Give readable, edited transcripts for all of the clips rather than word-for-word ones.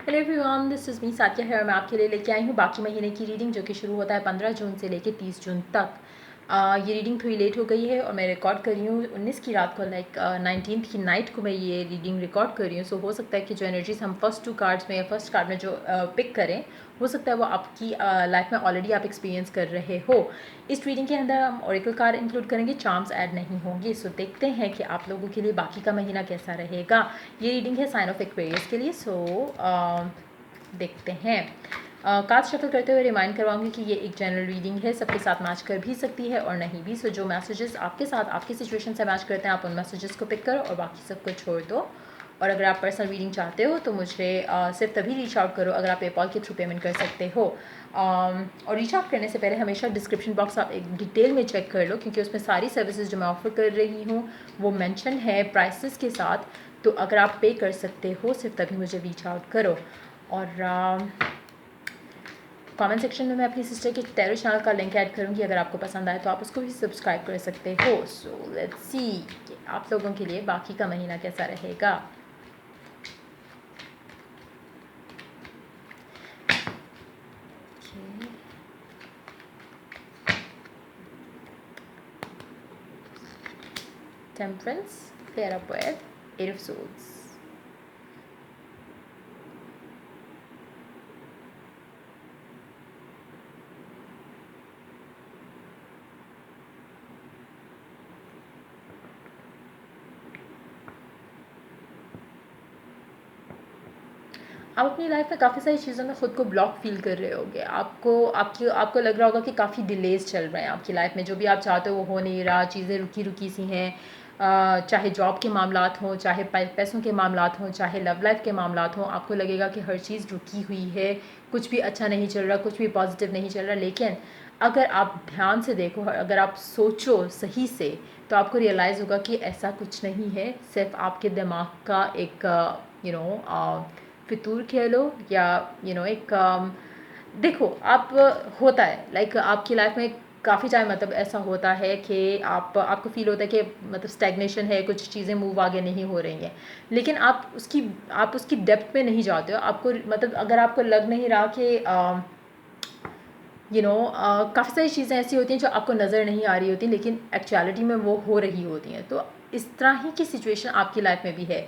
Hello everyone, this is me Sathiya है और मैं आपके लिए लेके आई हूँ बाकी महीने की रीडिंग जो कि शुरू होता है 15 जून से लेके 30 जून तक। ये रीडिंग थोड़ी लेट हो गई है और मैं रिकॉर्ड कर रही हूँ 19 की रात को, लाइक 19th की नाइट को मैं ये रीडिंग रिकॉर्ड कर रही हूँ। सो हो सकता है कि जो एनर्जीज हम फर्स्ट 2 कार्ड्स में या फर्स्ट कार्ड में जो पिक करें, हो सकता है वो आपकी लाइफ में ऑलरेडी आप एक्सपीरियंस कर रहे हो। इस रीडिंग के अंदर हम ओरेकल कार्ड इंक्लूड करेंगे, चार्म्स ऐड नहीं होंगे। सो देखते हैं कि आप लोगों के लिए बाकी का महीना कैसा रहेगा। ये रीडिंग है साइन ऑफ एक्वेरियस के लिए। सो देखते हैं। कार्ड शफल करते हुए रिमाइंड करवाऊंगी कि ये एक जनरल रीडिंग है, सबके साथ मैच कर भी सकती है और नहीं भी। सो जो मैसेजेस आपके साथ आपकी सिचुएशन से मैच करते हैं, आप उन मैसेजेस को पिक करो और बाकी सबको छोड़ दो। और अगर आप पर्सनल रीडिंग चाहते हो तो मुझे सिर्फ तभी रीच आउट करो अगर आप पेपॉल के थ्रू पेमेंट कर सकते हो। और रीच आउट करने से पहले हमेशा डिस्क्रिप्शन बॉक्स आप एक डिटेल में चेक कर लो, क्योंकि उसमें सारी सर्विसेज जो मैं ऑफर कर रही हूँ वो मेंशन है प्राइसेस के साथ। तो अगर आप पे कर सकते हो सिर्फ तभी मुझे रीच आउट करो। और कमेंट सेक्शन में मैं अपनी सिस्टर के टैरो चैनल का लिंक ऐड करूँगी, अगर आपको पसंद आए तो आप उसको भी सब्सक्राइब कर सकते हो। सो लेट्स सी कि आप लोगों के लिए बाकी का महीना कैसा रहेगा। Temperance, pair up with Eight of Swords. आप अपनी लाइफ में काफ़ी सारी चीज़ों में ख़ुद को ब्लॉक फील कर रहे होगे। आपको लग रहा होगा कि काफ़ी डिलेज चल रहे हैं आपकी लाइफ में, जो भी आप चाहते हो वो हो नहीं रहा, चीज़ें रुकी रुकी सी हैं। चाहे जॉब के मामलात हों, चाहे पैसों के मामलात हों, चाहे लव लाइफ के मामलात हों, आपको लगेगा कि हर चीज़ रुकी हुई है, कुछ भी अच्छा नहीं चल रहा, कुछ भी पॉजिटिव नहीं चल रहा। लेकिन अगर आप ध्यान से देखो, अगर आप सोचो सही से, तो आपको रियलाइज़ होगा कि ऐसा कुछ नहीं है, सिर्फ आपके दिमाग का एक फितूर कह लो, या एक देखो आप होता है लाइक आपकी लाइफ में काफ़ी टाइम मतलब ऐसा होता है कि आपको फील होता है कि मतलब स्टैग्नेशन है, कुछ चीज़ें मूव आगे नहीं हो रही हैं, लेकिन आप उसकी डेप्थ में नहीं जाते हो। आपको मतलब अगर आपको लग नहीं रहा कि काफ़ी सारी चीज़ें ऐसी होती हैं जो आपको नज़र नहीं आ रही होती, लेकिन एक्चुअलिटी में वो हो रही होती हैं। तो इस तरह ही की सिचुएशन आपकी लाइफ में भी है,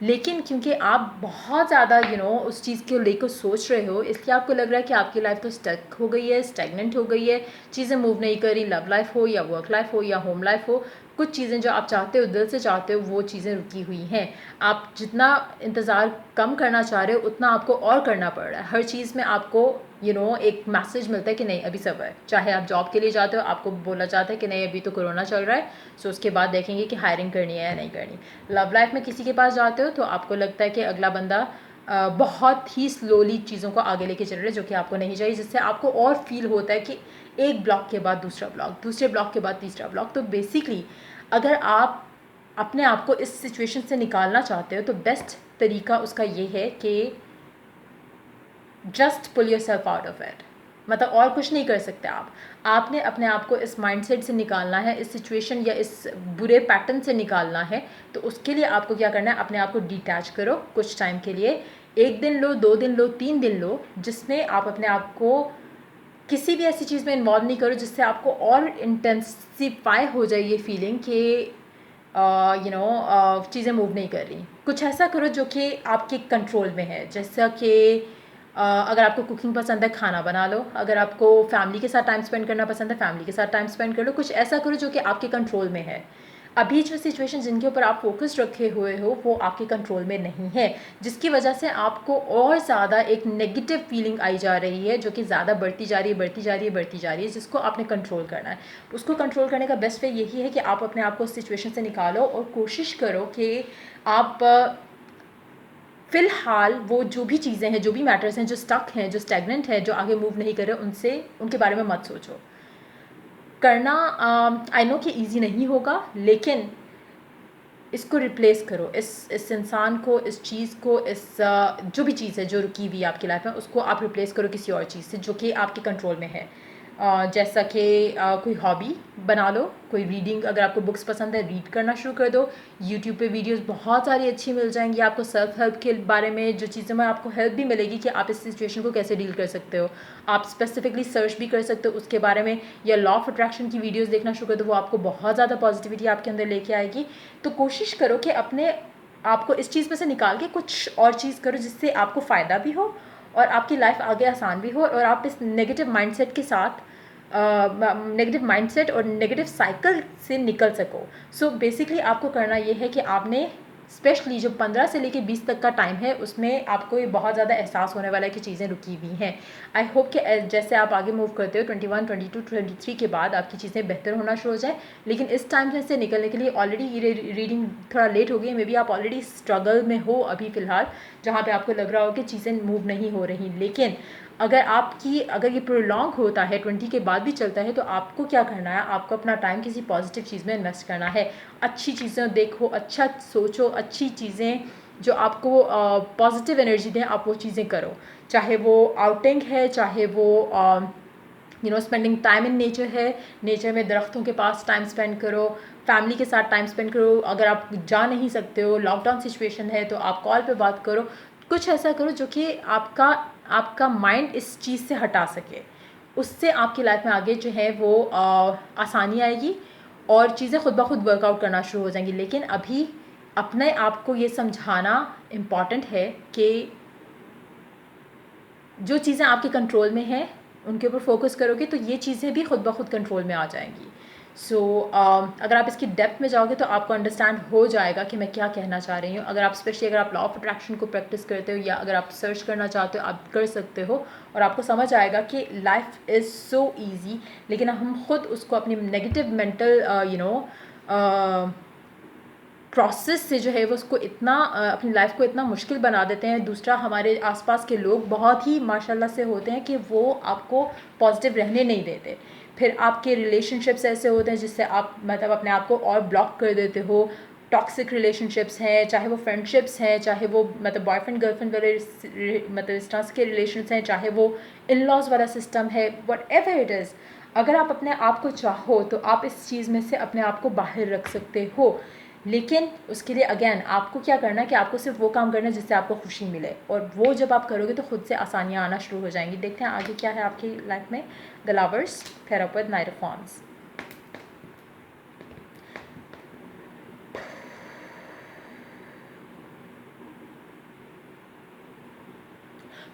लेकिन क्योंकि आप बहुत ज़्यादा उस चीज़ को लेकर सोच रहे हो, इसलिए आपको लग रहा है कि आपकी लाइफ तो स्टक हो गई है, स्टैग्नेंट हो गई है, चीज़ें मूव नहीं कर रही। लव लाइफ हो या वर्क लाइफ हो या होम लाइफ हो, कुछ चीज़ें जो आप चाहते हो, दिल से चाहते हो, वो चीज़ें रुकी हुई हैं। आप जितना इंतज़ार कम करना चाह रहे हो, उतना आपको और करना पड़ रहा है। हर चीज़ में आपको एक मैसेज मिलता है कि नहीं अभी सब है। चाहे आप जॉब के लिए जाते हो, आपको बोला जाता है कि नहीं अभी तो कोरोना चल रहा है, सो उसके बाद देखेंगे कि हायरिंग करनी है या नहीं करनी। लव लाइफ में किसी के पास जाते हो तो आपको लगता है कि अगला बंदा बहुत ही स्लोली चीज़ों को आगे लेके चल रहा है, जो कि आपको नहीं चाहिए, जिससे आपको और फील होता है कि एक ब्लॉक के बाद दूसरा ब्लॉक, दूसरे ब्लॉक के बाद तीसरा ब्लॉक। तो बेसिकली अगर आप अपने आप को इस सिचुएशन से निकालना चाहते हो तो बेस्ट तरीका उसका ये है कि just pull yourself out of it. मतलब और कुछ नहीं कर सकते आपने अपने आप को इस माइंडसेट से निकालना है, इस सिचुएशन या इस बुरे पैटर्न से निकालना है। तो उसके लिए आपको क्या करना है, अपने आप को डिटैच करो कुछ टाइम के लिए। 1 दिन लो, 2 दिन लो, 3 दिन लो, जिसमें आप अपने आप को किसी भी ऐसी चीज़ में इन्वॉल्व नहीं करो जिससे आपको और इंटेंसिफाई हो जाए ये फीलिंग कि चीज़ें मूव नहीं कर रही। कुछ ऐसा करो जो कि आपके कंट्रोल में है, जैसा कि अगर आपको कुकिंग पसंद है, खाना बना लो। अगर आपको फैमिली के साथ टाइम स्पेंड करना पसंद है, फैमिली के साथ टाइम स्पेंड कर लो। कुछ ऐसा करो जो कि आपके कंट्रोल में है। अभी जो सिचुएशन जिनके ऊपर आप फोकस रखे हुए हो वो आपके कंट्रोल में नहीं है, जिसकी वजह से आपको और ज़्यादा एक नेगेटिव फीलिंग आई जा रही है, जो कि ज़्यादा बढ़ती जा रही है, बढ़ती जा रही है, बढ़ती जा रही है, जिसको आपने कंट्रोल करना है। उसको कंट्रोल करने का बेस्ट वे यही है कि आप अपने आप को उस सिचुएशन से निकालो और कोशिश करो कि आप फ़िलहाल वो जो भी चीज़ें हैं, जो भी मैटर्स हैं, जो स्टक हैं, जो स्टैग्नेंट है, जो आगे मूव नहीं कर रहे, उनके बारे में मत सोचो। करना आई नो कि ईज़ी नहीं होगा, लेकिन इसको रिप्लेस करो, इस इंसान को, इस चीज़ को, जो भी चीज़ है जो रुकी हुई है आपकी लाइफ में, उसको आप रिप्लेस करो किसी और चीज़ से जो कि आपके कंट्रोल में है। जैसा कि कोई हॉबी बना लो, कोई रीडिंग, अगर आपको बुक्स पसंद है रीड करना शुरू कर दो। यूट्यूब पे वीडियोस बहुत सारी अच्छी मिल जाएंगी आपको सेल्फ हेल्प के बारे में, जो चीज़ों में आपको हेल्प भी मिलेगी कि आप इस सिचुएशन को कैसे डील कर सकते हो। आप स्पेसिफिकली सर्च भी कर सकते हो उसके बारे में, या लॉ ऑफ अट्रैक्शन की वीडियोज़ देखना शुरू कर दो, वो आपको बहुत ज़्यादा पॉजिटिविटी आपके अंदर लेके आएगी। तो कोशिश करो कि अपने आपको इस चीज़ में से निकाल के कुछ और चीज़ करो जिससे आपको फ़ायदा भी हो और आपकी लाइफ आगे आसान भी हो, और आप इस नेगेटिव माइंडसेट के साथ नेगेटिव माइंडसेट और नेगेटिव साइकिल से निकल सको। सो बेसिकली आपको करना ये है कि आपने स्पेशली जो 15 से लेके 20 तक का टाइम है उसमें आपको ये बहुत ज़्यादा एहसास होने वाला है कि चीज़ें रुकी हुई हैं। आई होप कि जैसे आप आगे मूव करते हो 21, 22, 23 के बाद आपकी चीज़ें बेहतर होना शुरू हो जाए। लेकिन इस टाइम से निकलने के लिए ऑलरेडी ये रीडिंग थोड़ा लेट हो गई है, मे बी आप ऑलरेडी स्ट्रगल में हो अभी फ़िलहाल, जहाँ पे आपको लग रहा हो कि चीज़ें मूव नहीं हो रही। लेकिन अगर ये प्रोलॉन्ग होता है 20 के बाद भी चलता है, तो आपको क्या करना है, आपको अपना टाइम किसी पॉजिटिव चीज़ में इन्वेस्ट करना है। अच्छी चीज़ें देखो, अच्छा सोचो, अच्छी चीज़ें जो आपको पॉजिटिव एनर्जी दें, आप वो चीज़ें करो। चाहे वो आउटिंग है, चाहे वो स्पेंडिंग टाइम इन नेचर है, नेचर में दरख्तों के पास टाइम स्पेंड करो, फैमिली के साथ टाइम स्पेंड करो। अगर आप जा नहीं सकते हो, लॉकडाउन सिचुएशन है, तो आप कॉल पे बात करो। कुछ ऐसा करो जो कि आपका माइंड इस चीज़ से हटा सके। उससे आपकी लाइफ में आगे जो है वो आसानी आएगी और चीज़ें खुद ब खुद वर्कआउट करना शुरू हो जाएंगी। लेकिन अभी अपने आप को ये समझाना इम्पॉर्टेंट है कि जो चीज़ें आपके कंट्रोल में हैं उनके ऊपर फोकस करोगे तो ये चीज़ें भी खुद ब खुद कंट्रोल में आ जाएंगी। सो अगर आप इसकी डेप्थ में जाओगे तो आपको अंडरस्टैंड हो जाएगा कि मैं क्या कहना चाह रही हूँ। अगर आप लॉ ऑफ अट्रैक्शन को प्रैक्टिस करते हो या अगर आप सर्च करना चाहते हो, आप कर सकते हो और आपको समझ आएगा कि लाइफ इज़ सो ईजी। लेकिन हम खुद उसको अपनी नेगेटिव मेंटल प्रोसेस से जो है वो उसको इतना अपनी लाइफ को इतना मुश्किल बना देते हैं। दूसरा, हमारे आसपास के लोग बहुत ही माशाल्लाह से होते हैं कि वो आपको पॉजिटिव रहने नहीं देते। फिर आपके रिलेशनशिप्स ऐसे होते हैं जिससे आप मतलब अपने आप को और ब्लॉक कर देते हो। टॉक्सिक रिलेशनशिप्स हैं, चाहे वो फ्रेंडशिप्स हैं, चाहे वो मतलब बॉयफ्रेंड गर्लफ्रेंड वाले मतलब इस तरह के रिलेशन्स हैं, चाहे वो इन लॉज वाला सिस्टम है, वट एवर इट इज़। अगर आप अपने आप को चाहो तो आप इस चीज़ में से अपने आप को बाहर रख सकते हो। लेकिन उसके लिए अगेन आपको क्या करना है कि आपको सिर्फ वो काम करना है जिससे आपको खुशी मिले, और वो जब आप करोगे तो खुद से आसानियाँ आना शुरू हो जाएंगी। देखते हैं आगे क्या है आपकी लाइफ में। The lovers, therapy, night of wands.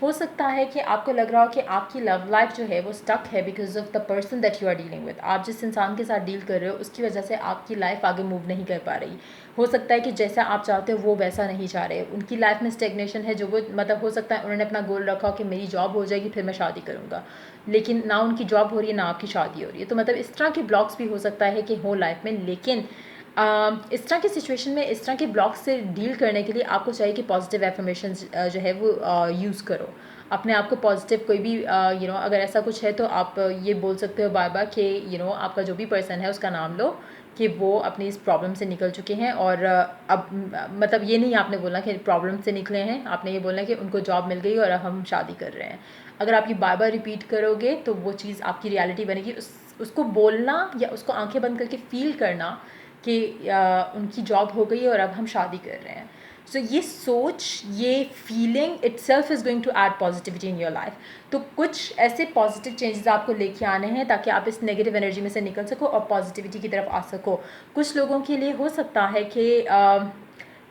हो सकता है कि आपको लग रहा हो कि आपकी लव लाइफ जो है वो स्टक है because of the person that you are dealing with. आप जिस इंसान के साथ डील कर रहे हो उसकी वजह से आपकी लाइफ आगे मूव नहीं कर पा रही। हो सकता है कि जैसा आप चाहते हो वो वैसा नहीं चाह रहे, उनकी लाइफ में स्टेगनेशन है, जो वो मतलब हो सकता है उन्होंने अपना गोल रखा हो कि मेरी जॉब हो जाएगी फिर मैं शादी करूँगा, लेकिन ना उनकी जॉब हो रही है ना आपकी शादी हो रही है। तो मतलब इस तरह के ब्लॉक्स भी हो सकता है कि हो लाइफ में। लेकिन इस तरह की सिचुएशन में इस तरह के ब्लॉक्स से डील करने के लिए आपको चाहिए कि पॉजिटिव एफर्मेशंस जो है वो यूज़ करो। अपने आप को पॉजिटिव कोई भी अगर ऐसा कुछ है तो आप ये बोल सकते हो बार बार कि आपका जो भी पर्सन है उसका नाम लो कि वो अपनी इस प्रॉब्लम से निकल चुके हैं। और अब मतलब ये नहीं आपने बोलना कि प्रॉब्लम से निकले हैं, आपने ये बोलना कि उनको जॉब मिल गई और अब हम शादी कर रहे हैं। अगर आप ये बार बार रिपीट करोगे तो वो चीज़ आपकी रियलिटी बनेगी। उसको बोलना या उसको आंखें बंद करके फील करना कि उनकी जॉब हो गई है और अब हम शादी कर रहे हैं। सो ये सोच, ये feeling itself is going to add positivity in your life. तो कुछ ऐसे पॉजिटिव चेंजेस आपको लेके आने हैं ताकि आप इस नेगेटिव एनर्जी में से निकल सको और पॉजिटिविटी की तरफ आ सको। कुछ लोगों के लिए हो सकता है कि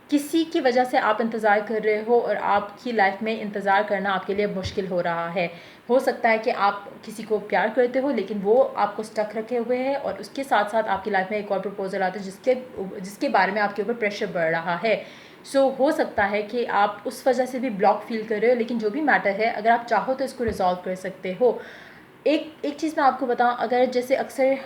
किसी की वजह से आप इंतज़ार कर रहे हो और आपकी लाइफ में इंतज़ार करना आपके लिए मुश्किल हो रहा है। हो सकता है कि आप किसी को प्यार करते हो लेकिन वो आपको स्टक रखे हुए है और उसके साथ साथ आपकी लाइफ में एक और प्रपोजल आता है जिसके बारे में आपके ऊपर प्रेशर बढ़ रहा है। सो हो सकता है कि आप उस वजह से भी ब्लॉक फील कर रहे हो। लेकिन जो भी मैटर है, अगर आप चाहो तो इसको रिजॉल्व कर सकते हो। एक चीज़ मैं आपको बताऊं, अगर जैसे अक्सर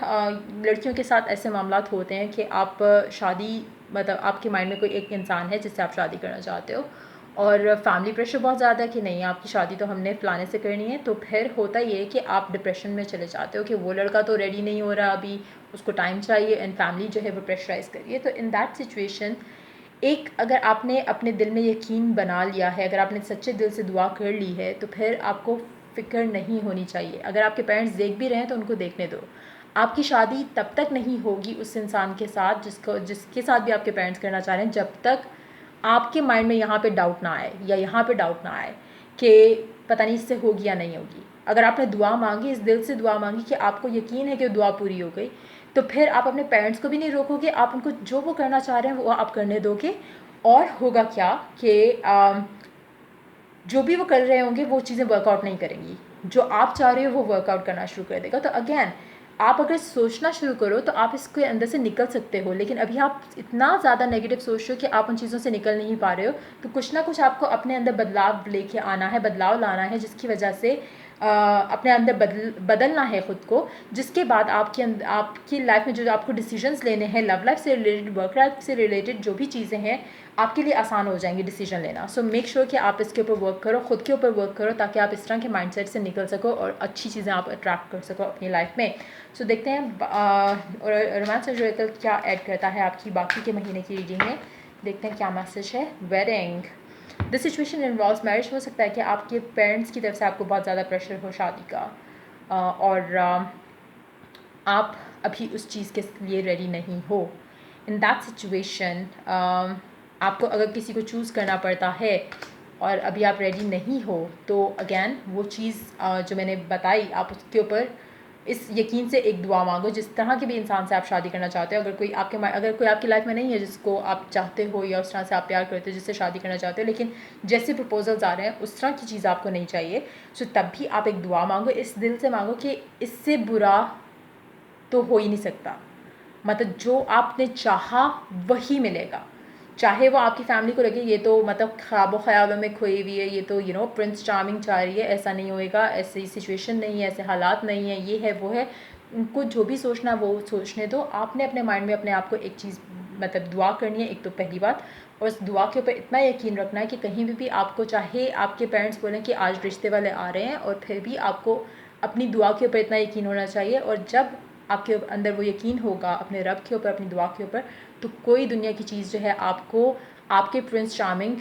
लड़कियों के साथ ऐसे मामलात होते हैं कि आप शादी मतलब आपके माइंड में कोई एक इंसान है जिससे आप शादी करना चाहते हो और फैमिली प्रेशर बहुत ज़्यादा है कि नहीं आपकी शादी तो हमने फलाने से करनी है, तो फिर होता ये है कि आप डिप्रेशन में चले जाते हो कि वो लड़का तो रेडी नहीं हो रहा अभी, उसको टाइम चाहिए एंड फैमिली जो है वो प्रेशराइज करिए। तो इन दैट सिचुएशन अगर आपने अपने दिल में यकीन बना लिया है, अगर आपने सच्चे दिल से दुआ कर ली है, तो फिर आपको फ़िक्र नहीं होनी चाहिए। अगर आपके पेरेंट्स देख भी रहे हैं तो उनको देखने दो। आपकी शादी तब तक नहीं होगी उस इंसान के साथ जिसके साथ भी आपके पेरेंट्स करना चाह रहे हैं, जब तक आपके माइंड में यहाँ पे डाउट ना आए या यहाँ पे डाउट ना आए कि पता नहीं इससे होगी या नहीं होगी। अगर आपने दुआ मांगी, इस दिल से दुआ मांगी कि आपको यकीन है कि दुआ पूरी हो गई, तो फिर आप अपने पेरेंट्स को भी नहीं रोकोगे, आप उनको जो वो करना चाह रहे हैं वो आप करने दोगे। और होगा क्या कि जो भी वो कर रहे होंगे वो चीज़ें वर्कआउट नहीं करेंगी, जो आप चाह रहे हो वो वर्कआउट करना शुरू कर देगा। तो अगेन आप अगर सोचना शुरू करो तो आप इसके अंदर से निकल सकते हो, लेकिन अभी आप इतना ज़्यादा नेगेटिव सोच रहे हो कि आप उन चीज़ों से निकल नहीं पा रहे हो। तो कुछ ना कुछ आपको अपने अंदर बदलाव लेके आना है, बदलाव लाना है, जिसकी वजह से अपने अंदर बदलना है ख़ुद को, जिसके बाद आपकी लाइफ में जो आपको डिसीजंस लेने हैं, लव लाइफ से रिलेटेड, वर्क लाइफ से रिलेटेड जो भी चीज़ें हैं, आपके लिए आसान हो जाएंगी डिसीजन लेना। सो मेक श्योर कि आप इसके ऊपर वर्क करो, ख़ुद के ऊपर वर्क करो, ताकि आप इस तरह के माइंडसेट से निकल सको और अच्छी चीज़ें आप अट्रैक्ट कर सको अपनी लाइफ में। सो देखते हैं और रोमांस एस्ट्रोलॉजिकल क्या ऐड करता है आपकी बाकी के महीने की रीडिंग में। देखते हैं क्या मैसेज है। Wedding, this situation involves marriage. हो सकता है कि आपके पेरेंट्स की तरफ से आपको बहुत ज़्यादा प्रेशर हो शादी का, और आप अभी उस चीज़ के लिए रेडी नहीं हो। इन दैट सिचुएशन आपको अगर किसी को चूज़ करना पड़ता है और अभी आप रेडी नहीं हो, तो अगेन वो चीज़ जो मैंने बताई, आप उसके ऊपर इस यकीन से एक दुआ मांगो। जिस तरह के भी इंसान से आप शादी करना चाहते हो, अगर कोई आपकी लाइफ में नहीं है जिसको आप चाहते हो या उस तरह से आप प्यार करते हो जिससे शादी करना चाहते हो, लेकिन जैसे प्रपोजल्स आ रहे हैं उस तरह की चीज़ आपको नहीं चाहिए, सो तब भी आप एक दुआ मांगो, इस दिल से मांगो कि इससे बुरा तो हो ही नहीं सकता। मतलब जो आपने चाहा वही मिलेगा, चाहे वो आपकी फैमिली को लगे ये तो मतलब ख्वाबों ख्यालों में खोई हुई है, ये तो प्रिंस चार्मिंग चाह रही है, ऐसा नहीं होएगा, ऐसी सिचुएशन नहीं है, ऐसे हालात नहीं है, ये है वो है। उनको जो भी सोचना वो सोचने दो। आपने अपने माइंड में अपने आप को एक चीज़ मतलब दुआ करनी है, एक तो पहली बात, और उस दुआ के ऊपर इतना यकीन रखना है कि कहीं भी आपको, चाहे आपके पेरेंट्स बोलें कि आज रिश्ते वाले आ रहे हैं, और फिर भी आपको अपनी दुआ के ऊपर इतना यकीन होना चाहिए। और जब आपके अंदर वो यकीन होगा अपने रब के ऊपर, अपनी दुआ के ऊपर, तो कोई दुनिया की चीज़ जो है आपको आपके प्रिंस चार्मिंग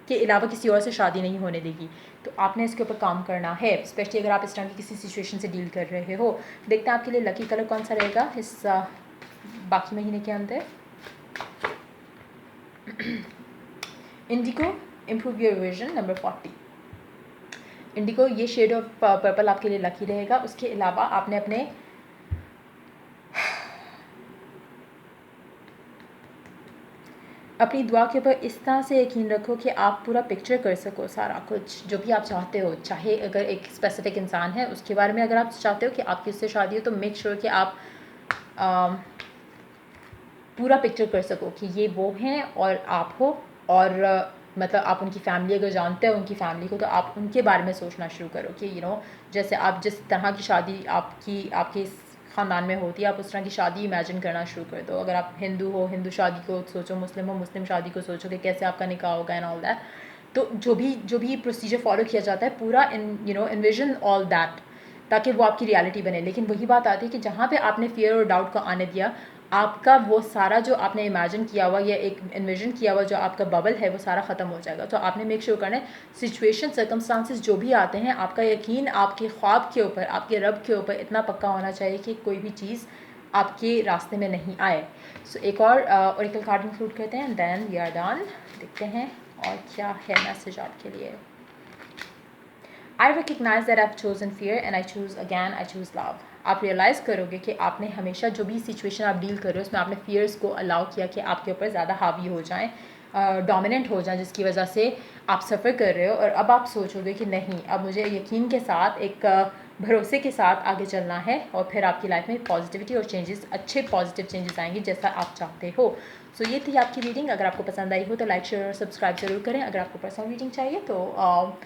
के अलावा किसी और से शादी नहीं होने देगी। तो आपने इसके ऊपर काम करना है, स्पेशली अगर आप इस तरह की किसी सिचुएशन से डील कर रहे हो। देखते हैं आपके लिए लकी कलर कौन सा रहेगा इस बाकी महीने के अंदर। Indigo, improve your vision, number 40। Indigo, ये शेड ऑफ पर्पल आपके लिए लकी रहेगा। उसके अलावा आपने अपनी दुआ के ऊपर इस तरह से यकीन रखो कि आप पूरा पिक्चर कर सको सारा कुछ जो भी आप चाहते हो। चाहे अगर एक स्पेसिफिक इंसान है उसके बारे में अगर आप चाहते हो कि आपकी उससे शादी हो, तो मेक श्योर कि आप पूरा पिक्चर कर सको कि ये वो हैं और आप हो। और मतलब आप उनकी फैमिली अगर जानते हो उनकी फैमिली को, तो आप उनके बारे में सोचना शुरू करो कि जैसे आप जिस तरह की शादी आपके ख़ानदान में होती है, आप उस तरह की शादी इमेजिन करना शुरू कर दो। अगर आप हिंदू हो, हिंदू शादी को सोचो, मुस्लिम हो, मुस्लिम शादी को सोचो कि कैसे आपका निकाह होगा एंड ऑल दैट। तो जो भी प्रोसीजर फॉलो किया जाता है, पूरा इन्विजन ऑल दैट, ताकि वो आपकी रियलिटी बने। लेकिन वही बात आती है कि जहाँ पे आपने फियर और डाउट को आने दिया, आपका वो सारा जो आपने इमेजिन किया हुआ या एक इन्विजन किया हुआ जो आपका बबल है वो सारा ख़त्म हो जाएगा। तो आपने मेक श्योर करना है सिचुएशन सर्कमस्टांसेस जो भी आते हैं, आपका यकीन आपके ख्वाब के ऊपर, आपके रब के ऊपर इतना पक्का होना चाहिए कि कोई भी चीज़ आपके रास्ते में नहीं आए। सो एक और ओरेकल कार्ड इंक्लूड करते हैं, देन वी आर डन। देखते हैं और क्या है मैसेज आपके लिए। I recognize that I've chosen fear and I choose love. आप रियलाइज़ करोगे कि आपने हमेशा जो भी सिचुएशन आप डील कर रहे हो उसमें आपने फियर्स को अलाउ किया कि आपके ऊपर ज़्यादा हावी हो जाएं, डोमिनेंट हो जाएं, जिसकी वजह से आप सफ़र कर रहे हो। और अब आप सोचोगे कि नहीं, अब मुझे यकीन के साथ, एक भरोसे के साथ आगे चलना है, और फिर आपकी लाइफ में पॉजिटिविटी और चेंजेस, अच्छे पॉजिटिव चेंजेस आएंगे जैसा आप चाहते हो। सो ये थी आपकी रीडिंग। अगर आपको पसंद आई हो तो लाइक, शेयर और सब्सक्राइब ज़रूर करें। अगर आपको पर्सनल रीडिंग चाहिए तो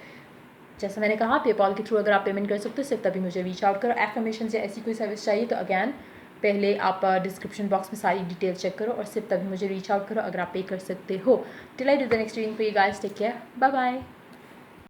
जैसा मैंने कहा, पेपॉल के थ्रू अगर आप पेमेंट कर सकते हो, सिर्फ तभी मुझे रीच आउट करो। एफर्मेशन या ऐसी कोई सर्विस चाहिए तो अगैन पहले आप डिस्क्रिप्शन बॉक्स में सारी डिटेल चेक करो और सिर्फ तभी मुझे रीच आउट करो अगर आप पे कर सकते हो। Till I do the next reading for you guys, take care, bye bye.